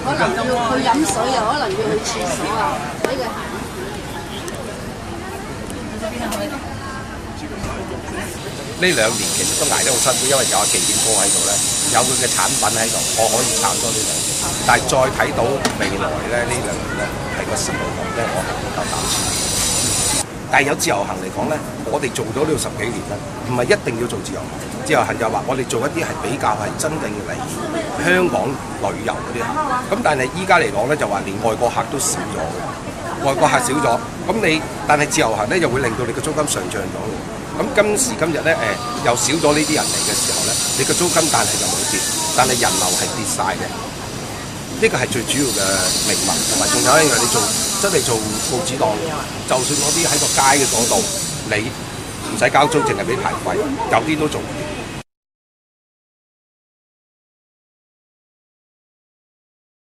可能要去飲水，又可能要去廁所啊，俾佢行。呢2年其實都捱得好辛苦，因為有阿忌廉哥喺度咧，有佢嘅產品喺度，我可以撐多呢2年。但係再睇到未來咧，呢2年咧係個市道咧，我係比較擔心。但係有自由行嚟講咧，我哋做咗呢度10幾年咧，唔係一定要做自由行。自由行就話我哋做一啲係比較係真正嚟香港旅遊嗰啲。咁但係依家嚟講咧，就話連外國客都少咗嘅，外國客少咗，咁但係自由行咧又會令到你嘅租金上漲咗嘅。咁今時今日咧又少咗呢啲人嚟嘅時候咧，你個租金但係就冇跌，但係人流係跌晒嘅。呢個係最主要嘅命脈，同埋仲有一樣你真係做報紙檔，就算嗰啲喺個街嘅嗰度，你唔使交租，淨係俾牌費，有啲都做唔掂。